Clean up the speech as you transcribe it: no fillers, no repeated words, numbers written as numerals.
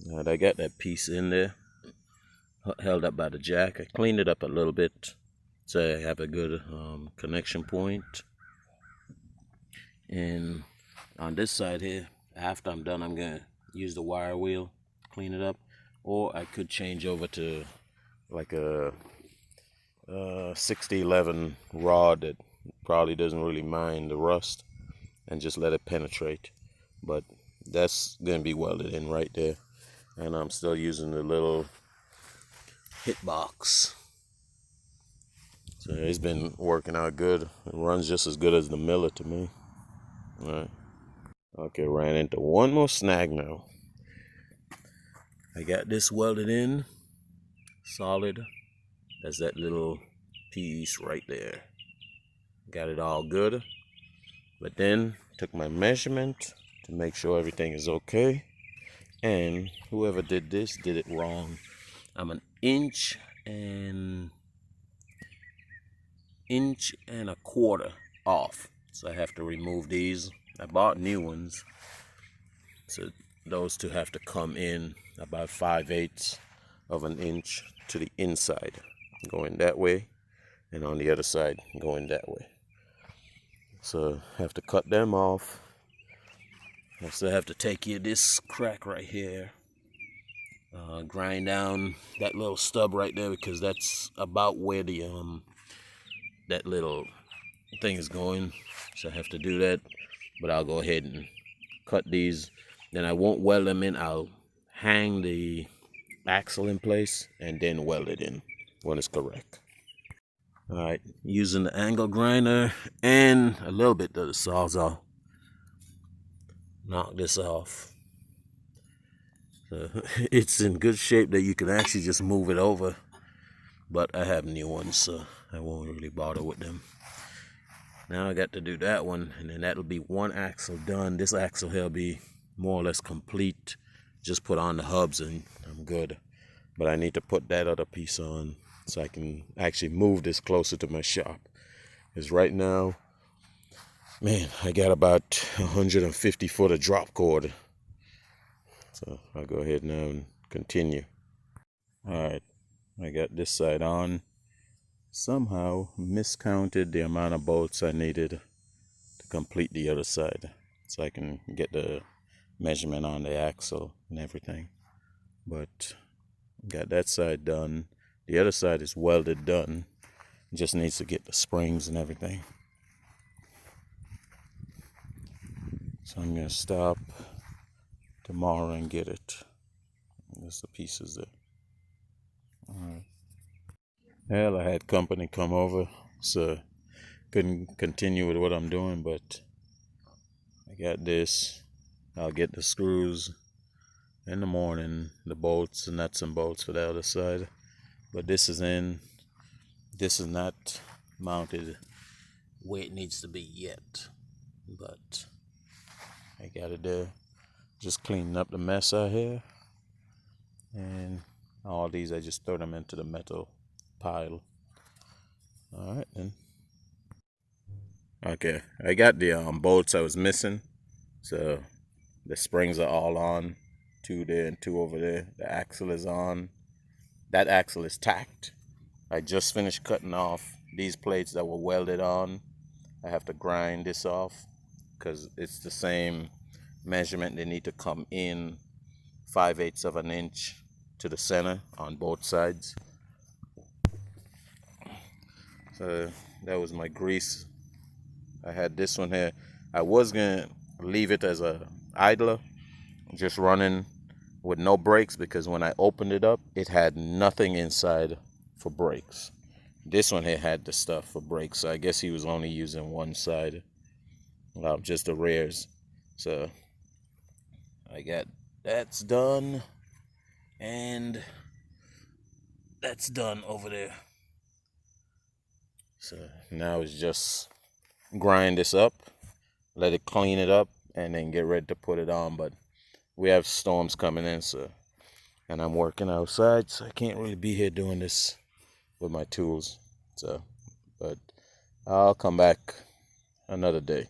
And I got that piece in there, held up by the jack. I cleaned it up a little bit so I have a good connection point. And on this side here, after I'm done, I'm gonna use the wire wheel, clean it up, or I could change over to like a 6011 rod that probably doesn't really mind the rust and just let it penetrate. But that's gonna be welded in right there, and I'm still using the little hitbox. So it's been working out good. It runs just as good as the Miller to me. All right. Okay, ran into one more snag now. I got this welded in solid. That's that little piece right there. Got it all good. But then took my measurement to make sure everything is okay. And whoever did this did it wrong. I'm an inch and a quarter off. So I have to remove these. I bought new ones. So those two have to come in about 5/8 of an inch to the inside, going that way, and on the other side going that way. So I have to cut them off. I still have to take here this crack right here, grind down that little stub right there, because that's about where the that little thing is going. So I have to do that, but I'll go ahead and cut these. Then I won't weld them in. I'll hang the axle in place and then weld it in when it's correct. All right, using the angle grinder and a little bit of the Sawzall, knock this off. So it's in good shape that you can actually just move it over, but I have new ones, so I won't really bother with them. Now I got to do that one, and then that'll be one axle done. This axle here will be more or less complete. Just put on the hubs and I'm good. But I need to put that other piece on so I can actually move this closer to my shop. Because right now, man, I got about 150 foot of drop cord. So I'll go ahead now and continue. All right, I got this side on. Somehow miscounted the amount of bolts I needed to complete the other side, so I can get the measurement on the axle and everything. But got that side done. The other side is welded done. Just needs to get the springs and everything. So I'm gonna stop tomorrow and get it. There's the pieces there. All right. Hell, I had company come over, so couldn't continue with what I'm doing, but I got this. I'll get the screws in the morning, the bolts, the nuts and bolts for the other side. But this is in. This is not mounted where it needs to be yet, but I got it there. Just cleaning up the mess out here, and all these I just throw them into the metal pile. All right then. Okay, I got the bolts I was missing, so the springs are all on. 2 there and 2 over there. The axle is on. That axle is tacked. I just finished cutting off these plates that were welded on. I have to grind this off because it's the same measurement. They need to come in 5/8 of an inch to the center on both sides. So that was my grease. I had this one here. I was gonna leave it as a idler, just running with no brakes, because when I opened it up, it had nothing inside for brakes. This one here had the stuff for brakes, so I guess he was only using one side, just the rears. So I got that's done, and that's done over there. So now it's just grind this up, let it clean it up, and then get ready to put it on. But we have storms coming in, so, and I'm working outside, so I can't really be here doing this with my tools. So, but I'll come back another day.